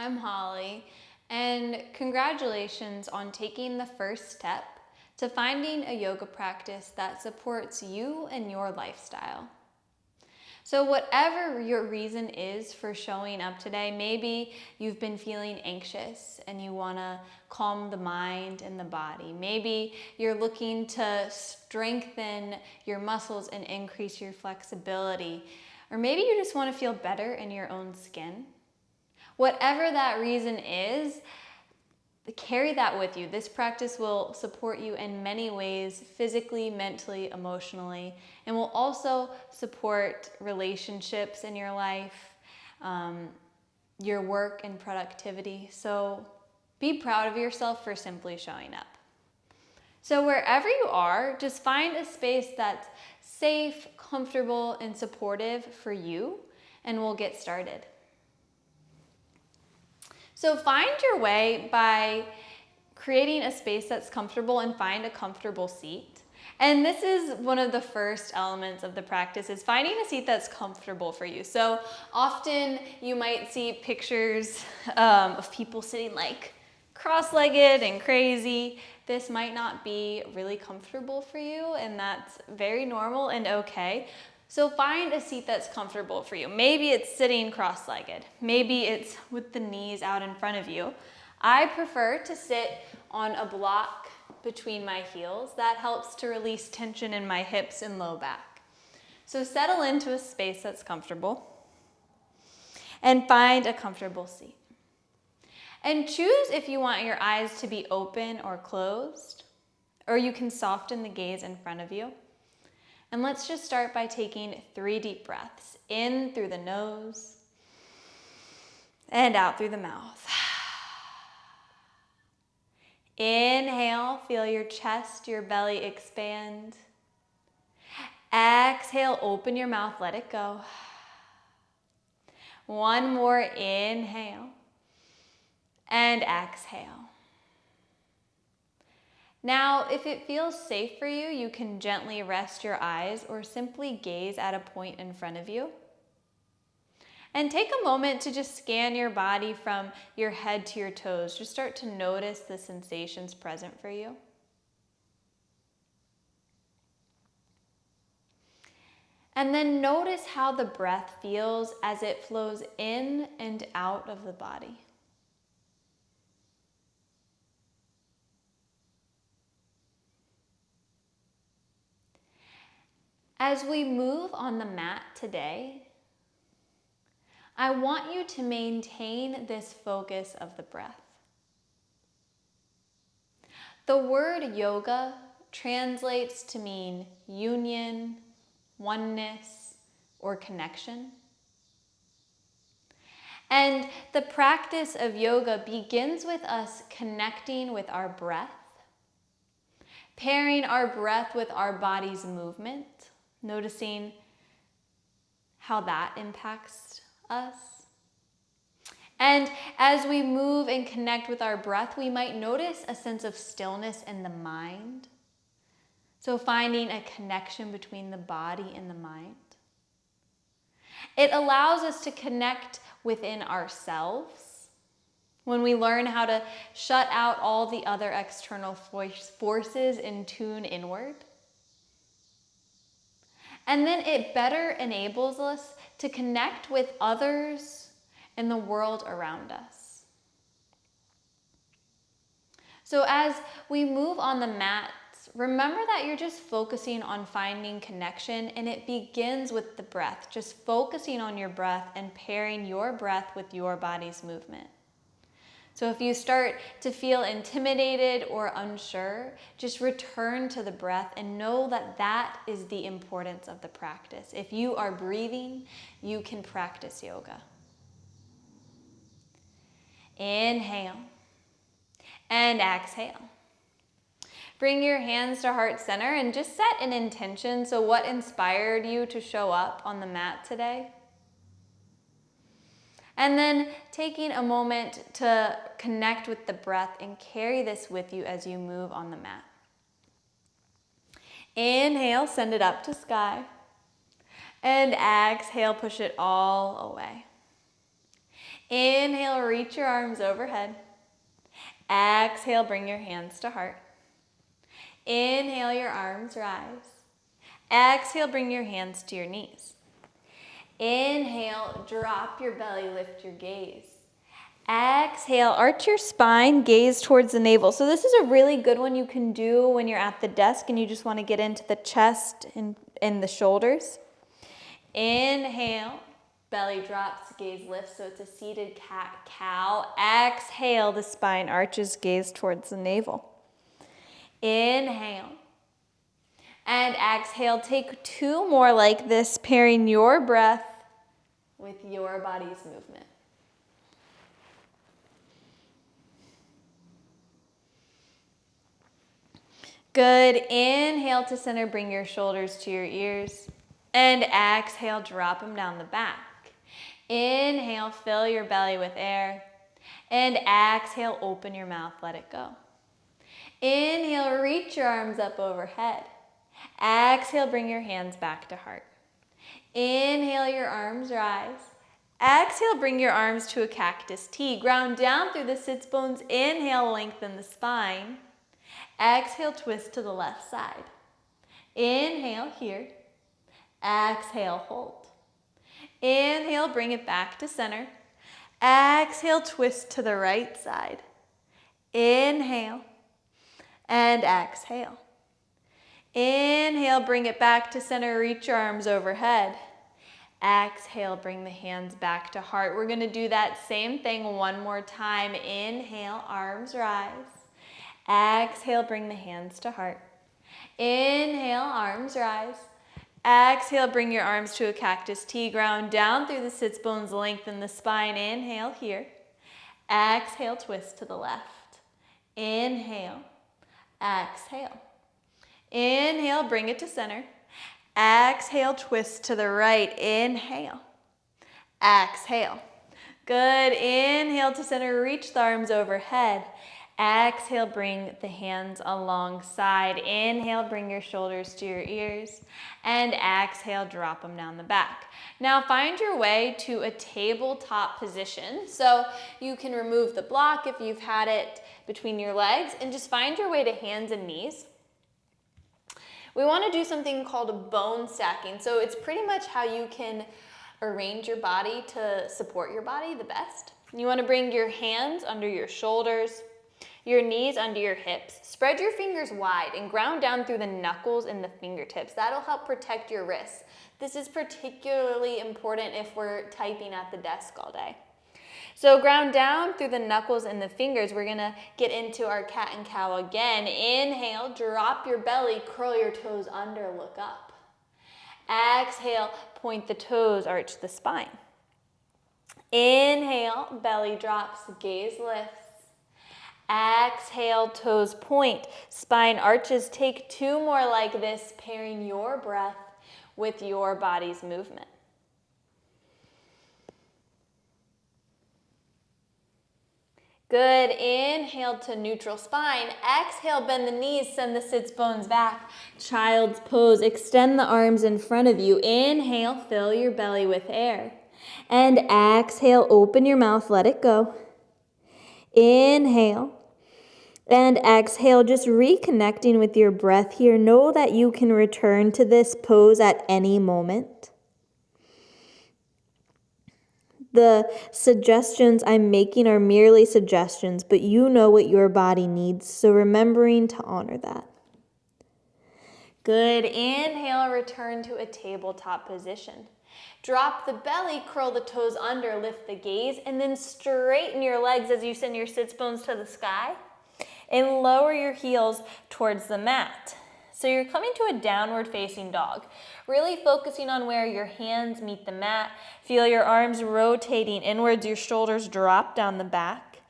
I'm Holly, and congratulations on taking the first step to finding a yoga practice that supports you and your lifestyle. So whatever your reason is for showing up today, maybe you've been feeling anxious and you want to calm the mind and the body. Maybe you're looking to strengthen your muscles and increase your flexibility. Or maybe you just want to feel better in your own skin. Whatever that reason is, carry that with you. This practice will support you in many ways, physically, mentally, emotionally, and will also support relationships in your life, your work and productivity. So be proud of yourself for simply showing up. So wherever you are, just find a space that's safe, comfortable, and supportive for you, and we'll get started. So find your way by creating a space that's comfortable and find a comfortable seat. And this is one of the first elements of the practice, is finding a seat that's comfortable for you. So often you might see pictures of people sitting like cross-legged and crazy. This might not be really comfortable for you, and that's very normal and okay. So find a seat that's comfortable for you. Maybe it's sitting cross-legged. Maybe it's with the knees out in front of you. I prefer to sit on a block between my heels. That helps to release tension in my hips and low back. So settle into a space that's comfortable and find a comfortable seat. And choose if you want your eyes to be open or closed, or you can soften the gaze in front of you. And let's just start by taking 3 deep breaths, in through the nose and out through the mouth. Inhale, feel your chest, your belly expand. Exhale, open your mouth, let it go. One more inhale and exhale. Now, if it feels safe for you, you can gently rest your eyes or simply gaze at a point in front of you. And take a moment to just scan your body from your head to your toes. Just start to notice the sensations present for you. And then notice how the breath feels as it flows in and out of the body. As we move on the mat today, I want you to maintain this focus of the breath. The word yoga translates to mean union, oneness, or connection. And the practice of yoga begins with us connecting with our breath, pairing our breath with our body's movement, noticing how that impacts us. And as we move and connect with our breath, we might notice a sense of stillness in the mind. So finding a connection between the body and the mind. It allows us to connect within ourselves when we learn how to shut out all the other external forces and tune inward. And then it better enables us to connect with others and the world around us. So as we move on the mats, remember that you're just focusing on finding connection, and it begins with the breath, just focusing on your breath and pairing your breath with your body's movement. So if you start to feel intimidated or unsure, just return to the breath and know that that is the importance of the practice. If you are breathing, you can practice yoga. Inhale and exhale. Bring your hands to heart center and just set an intention. So what inspired you to show up on the mat today? And then taking a moment to connect with the breath and carry this with you as you move on the mat. Inhale, send it up to sky. And exhale, push it all away. Inhale, reach your arms overhead. Exhale, bring your hands to heart. Inhale, your arms rise. Exhale, bring your hands to your knees. Inhale, drop your belly, lift your gaze. Exhale, arch your spine, gaze towards the navel. So this is a really good one you can do when you're at the desk and you just want to get into the chest and the shoulders. Inhale, belly drops, gaze lifts, so it's a seated cat-cow. Exhale, the spine arches, gaze towards the navel. Inhale. And exhale, take 2 more like this, pairing your breath with your body's movement. Good. Inhale to center, bring your shoulders to your ears. And exhale, drop them down the back. Inhale, fill your belly with air. And exhale, open your mouth, let it go. Inhale, reach your arms up overhead. Exhale, bring your hands back to heart. Inhale, your arms rise. Exhale, bring your arms to a cactus T. Ground down through the sits bones. Inhale, lengthen the spine. Exhale, twist to the left side. Inhale here. Exhale, hold. Inhale, bring it back to center. Exhale, twist to the right side. Inhale and exhale. Inhale, bring it back to center, reach your arms overhead. Exhale, bring the hands back to heart. We're gonna do that same thing one more time. Inhale, arms rise. Exhale, bring the hands to heart. Inhale, arms rise. Exhale, bring your arms to a cactus T. Ground down through the sits bones, lengthen the spine. Inhale here. Exhale, twist to the left. Inhale, exhale. Inhale, bring it to center. Exhale, twist to the right. Inhale, exhale. Good. Inhale to center, reach the arms overhead. Exhale, bring the hands alongside. Inhale, bring your shoulders to your ears. And exhale, drop them down the back. Now find your way to a tabletop position. So you can remove the block if you've had it between your legs and just find your way to hands and knees. We want to do something called bone stacking. So it's pretty much how you can arrange your body to support your body the best. You want to bring your hands under your shoulders, your knees under your hips. Spread your fingers wide and ground down through the knuckles and the fingertips. That'll help protect your wrists. This is particularly important if we're typing at the desk all day. So ground down through the knuckles and the fingers. We're gonna get into our cat and cow again. Inhale, drop your belly, curl your toes under, look up. Exhale, point the toes, arch the spine. Inhale, belly drops, gaze lifts. Exhale, toes point, spine arches. Take 2 more like this, pairing your breath with your body's movement. Good. Inhale to neutral spine. Exhale, bend the knees, send the sits bones back. Child's pose. Extend the arms in front of you. Inhale, fill your belly with air. And exhale, open your mouth, let it go. Inhale and exhale, just reconnecting with your breath here. Know that you can return to this pose at any moment. The suggestions I'm making are merely suggestions, but you know what your body needs, so remembering to honor that. Good. Inhale, return to a tabletop position. Drop the belly, curl the toes under, lift the gaze, and then straighten your legs as you send your sits bones to the sky and lower your heels towards the mat. So you're coming to a downward facing dog, really focusing on where your hands meet the mat. Feel your arms rotating inwards, your shoulders drop down the back.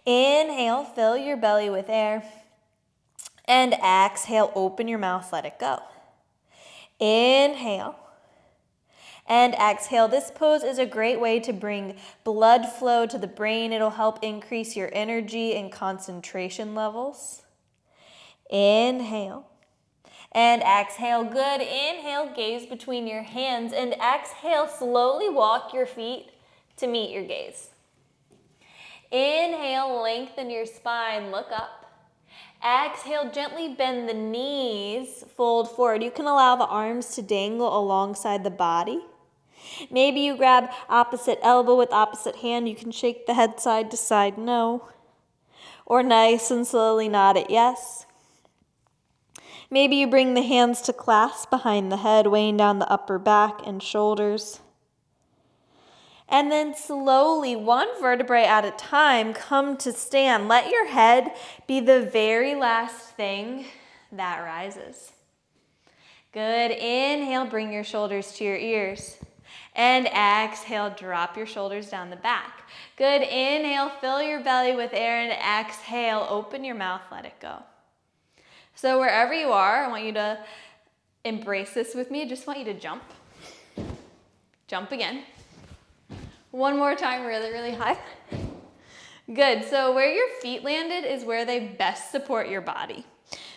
Inhale, fill your belly with air. And exhale, open your mouth, let it go. Inhale. And exhale. This pose is a great way to bring blood flow to the brain. It'll help increase your energy and concentration levels. Inhale. And exhale. Good. Inhale, gaze between your hands. And exhale, slowly walk your feet to meet your gaze. Inhale, lengthen your spine, look up. Exhale, gently bend the knees, fold forward. You can allow the arms to dangle alongside the body. Maybe you grab opposite elbow with opposite hand. You can shake the head side to side, no. Or nice and slowly nod it, yes. Maybe you bring the hands to clasp behind the head, weighing down the upper back and shoulders. And then slowly, one vertebrae at a time, come to stand. Let your head be the very last thing that rises. Good. Inhale, bring your shoulders to your ears. And exhale, drop your shoulders down the back. Good. Inhale, fill your belly with air, and exhale, open your mouth, let it go. So wherever you are, I want you to embrace this with me. I just want you to jump. Jump again. One more time, really, really high. Good. So where your feet landed is where they best support your body.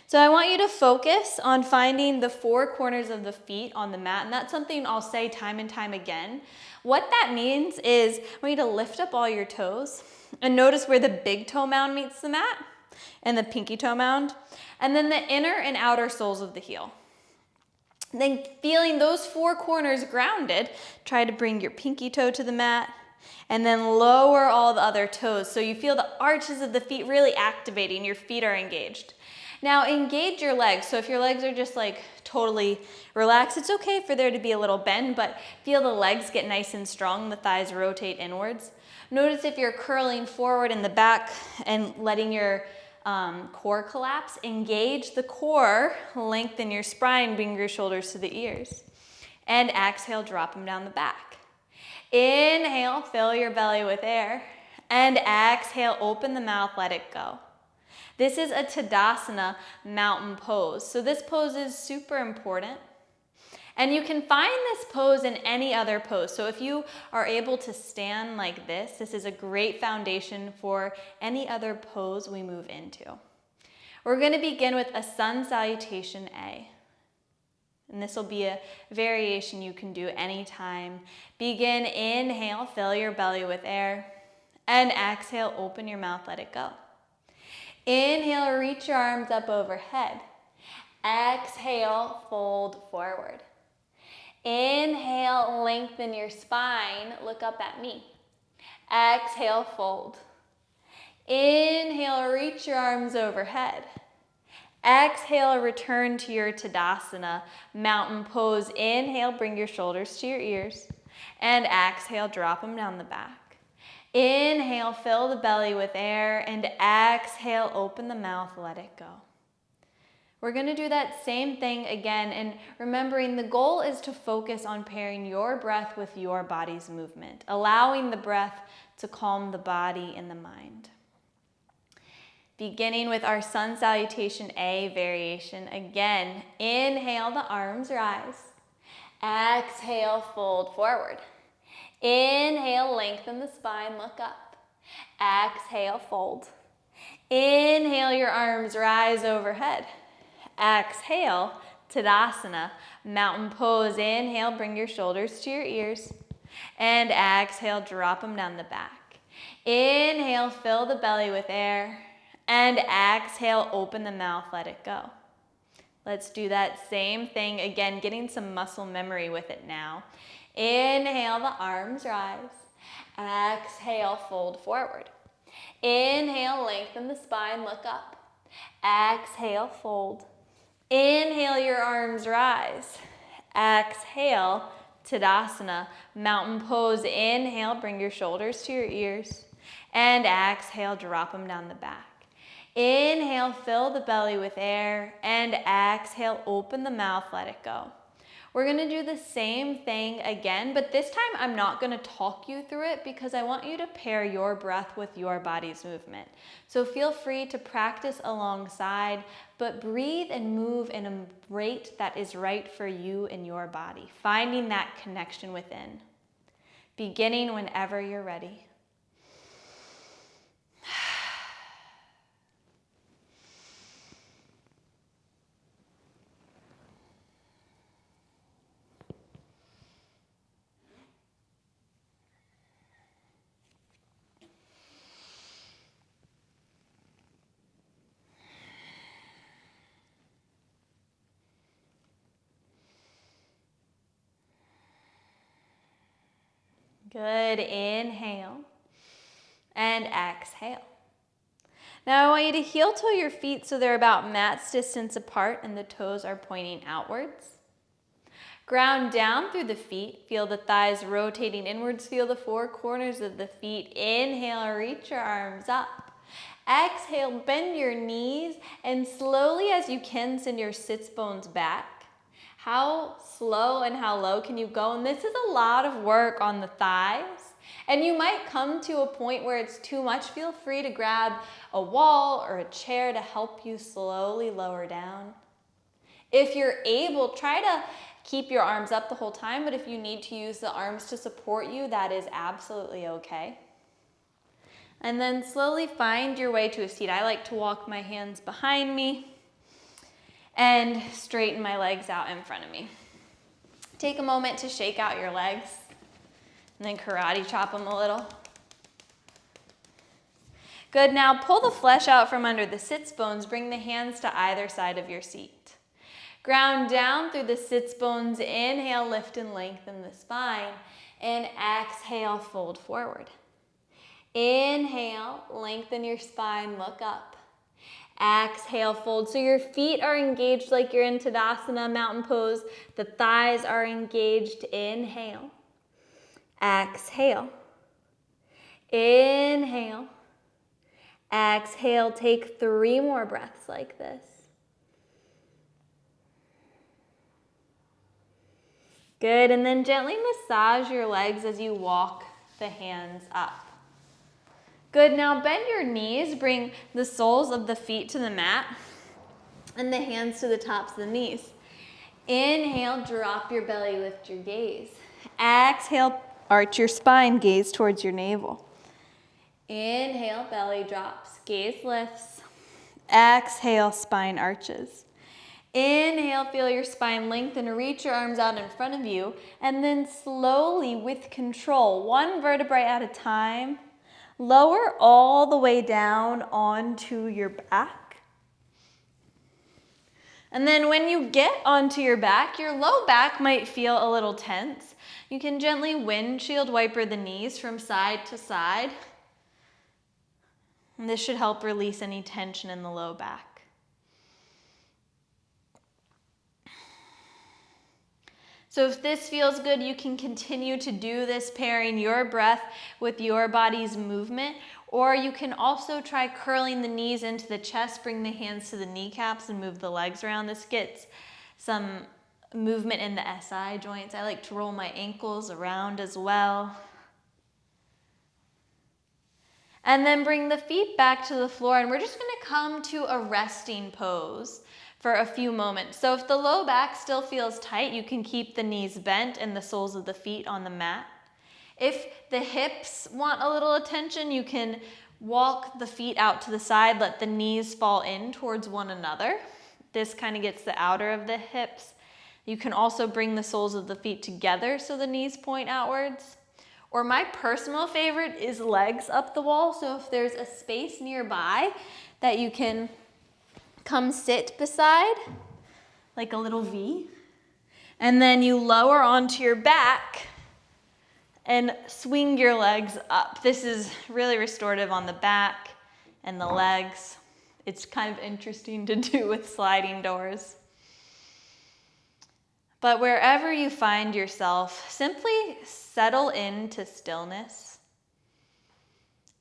So I want you to focus on finding the four corners of the feet on the mat, and that's something I'll say time and time again. What that means is I want you to lift up all your toes and notice where the big toe mound meets the mat and the pinky toe mound, and then the inner and outer soles of the heel. Then feeling those four corners grounded, try to bring your pinky toe to the mat and then lower all the other toes. So you feel the arches of the feet really activating, your feet are engaged. Now engage your legs. So if your legs are just like totally relaxed, it's okay for there to be a little bend, but feel the legs get nice and strong, the thighs rotate inwards. Notice if you're curling forward in the back and letting your core collapse, engage the core, lengthen your spine, bring your shoulders to the ears. And exhale, drop them down the back. Inhale, fill your belly with air. And exhale, open the mouth, let it go. This is a Tadasana mountain pose. So this pose is super important. And you can find this pose in any other pose. So if you are able to stand like this, this is a great foundation for any other pose we move into. We're going to begin with a sun salutation A. And this will be a variation you can do anytime. Begin, inhale, fill your belly with air. And exhale, open your mouth, let it go. Inhale, reach your arms up overhead. Exhale, fold forward. Inhale, lengthen your spine, look up at me. Exhale, fold. Inhale, reach your arms overhead. Exhale, return to your Tadasana mountain pose. Inhale, bring your shoulders to your ears. And exhale, drop them down the back. Inhale, fill the belly with air. And exhale, open the mouth, let it go. We're going to do that same thing again, and remembering the goal is to focus on pairing your breath with your body's movement, allowing the breath to calm the body and the mind. Beginning with our sun salutation A variation. Again, inhale, the arms rise. Exhale, fold forward. Inhale, lengthen the spine, look up. Exhale, fold. Inhale, your arms rise overhead. Exhale, Tadasana, mountain pose. Inhale, bring your shoulders to your ears. And exhale, drop them down the back. Inhale, fill the belly with air. And exhale, open the mouth, let it go. Let's do that same thing again, getting some muscle memory with it now. Inhale, the arms rise. Exhale, fold forward. Inhale, lengthen the spine, look up. Exhale, fold. Inhale, your arms rise. Exhale, Tadasana, mountain pose. Inhale, bring your shoulders to your ears. And exhale, drop them down the back. Inhale, fill the belly with air. And exhale, open the mouth, let it go. We're going to do the same thing again, but this time I'm not going to talk you through it because I want you to pair your breath with your body's movement. So feel free to practice alongside, but breathe and move in a rate that is right for you and your body, finding that connection within. Beginning whenever you're ready. Good, inhale and exhale. Now I want you to heel toe your feet so they're about mat's distance apart and the toes are pointing outwards. Ground down through the feet. Feel the thighs rotating inwards. Feel the four corners of the feet. Inhale, reach your arms up. Exhale, bend your knees and slowly as you can send your sits bones back. How slow and how low can you go? And this is a lot of work on the thighs. And you might come to a point where it's too much. Feel free to grab a wall or a chair to help you slowly lower down. If you're able, try to keep your arms up the whole time, but if you need to use the arms to support you, that is absolutely okay. And then slowly find your way to a seat. I like to walk my hands behind me and straighten my legs out in front of me. Take a moment to shake out your legs and then karate chop them a little. Good, now pull the flesh out from under the sits bones. Bring the hands to either side of your seat. Ground down through the sits bones. Inhale, lift and lengthen the spine. And exhale, fold forward. Inhale, lengthen your spine, look up. Exhale, fold. So your feet are engaged like you're in Tadasana, mountain pose. The thighs are engaged. Inhale. Exhale. Inhale. Exhale. Take 3 more breaths like this. Good, and then gently massage your legs as you walk the hands up. Good, now bend your knees, bring the soles of the feet to the mat and the hands to the tops of the knees. Inhale, drop your belly, lift your gaze. Exhale, arch your spine, gaze towards your navel. Inhale, belly drops, gaze lifts. Exhale, spine arches. Inhale, feel your spine lengthen, reach your arms out in front of you, and then slowly, with control, 1 vertebrae at a time, lower all the way down onto your back. And then when you get onto your back, your low back might feel a little tense. You can gently windshield wiper the knees from side to side. And this should help release any tension in the low back. So if this feels good, you can continue to do this, pairing your breath with your body's movement, or you can also try curling the knees into the chest, bring the hands to the kneecaps and move the legs around. This gets some movement in the SI joints. I like to roll my ankles around as well. And then bring the feet back to the floor, and we're just gonna come to a resting pose for a few moments. So if the low back still feels tight, you can keep the knees bent and the soles of the feet on the mat. If the hips want a little attention, you can walk the feet out to the side, let the knees fall in towards one another. This kind of gets the outer of the hips. You can also bring the soles of the feet together so the knees point outwards. Or my personal favorite is legs up the wall. So if there's a space nearby that you can come sit beside, like a little V, and then you lower onto your back and swing your legs up. This is really restorative on the back and the legs. It's kind of interesting to do with sliding doors. But wherever you find yourself, simply settle into stillness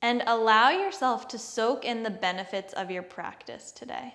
and allow yourself to soak in the benefits of your practice today.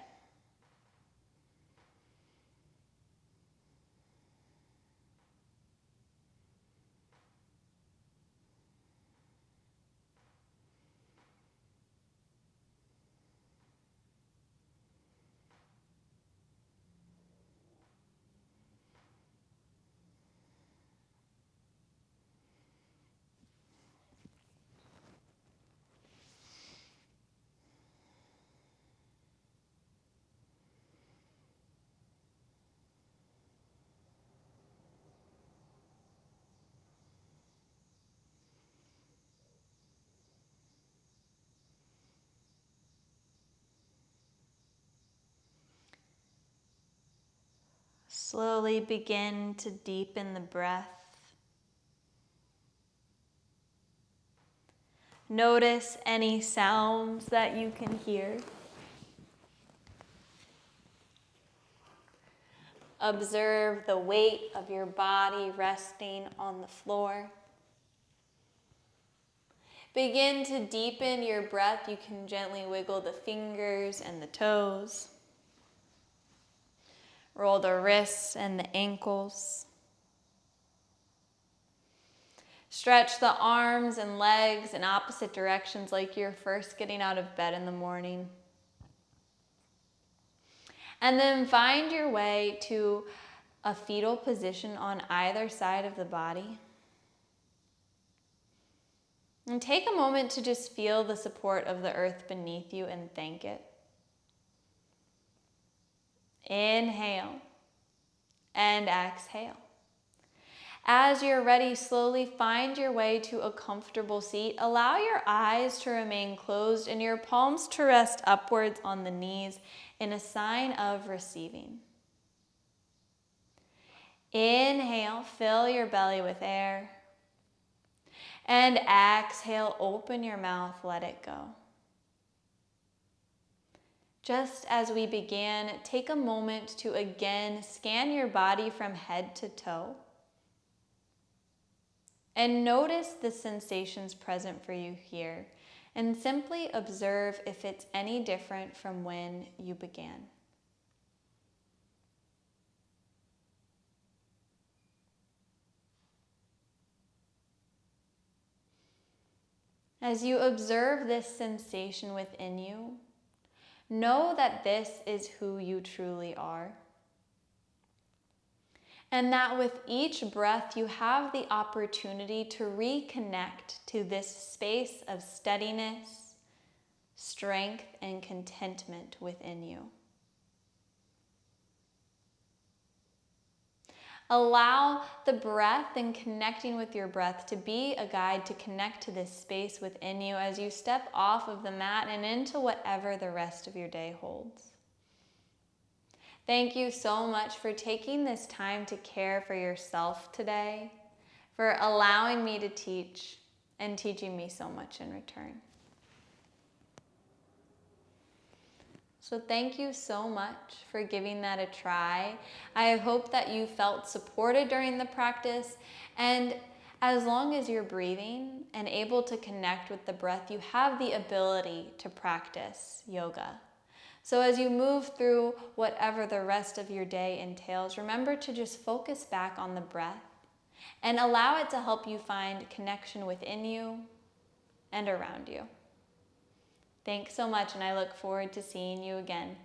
Slowly begin to deepen the breath. Notice any sounds that you can hear. Observe the weight of your body resting on the floor. Begin to deepen your breath. You can gently wiggle the fingers and the toes. Roll the wrists and the ankles. Stretch the arms and legs in opposite directions like you're first getting out of bed in the morning. And then find your way to a fetal position on either side of the body. And take a moment to just feel the support of the earth beneath you and thank it. Inhale and exhale. As you're ready, slowly find your way to a comfortable seat. Allow your eyes to remain closed and your palms to rest upwards on the knees in a sign of receiving. Inhale, fill your belly with air. And exhale, open your mouth, let it go. Just as we began, take a moment to again scan your body from head to toe. And notice the sensations present for you here. And simply observe if it's any different from when you began. As you observe this sensation within you, know that this is who you truly are. And that with each breath, you have the opportunity to reconnect to this space of steadiness, strength, and contentment within you. Allow the breath and connecting with your breath to be a guide to connect to this space within you as you step off of the mat and into whatever the rest of your day holds. Thank you so much for taking this time to care for yourself today, for allowing me to teach and teaching me so much in return. So thank you so much for giving that a try. I hope that you felt supported during the practice, and as long as you're breathing and able to connect with the breath, you have the ability to practice yoga. So as you move through whatever the rest of your day entails, remember to just focus back on the breath and allow it to help you find connection within you and around you. Thanks so much, and I look forward to seeing you again.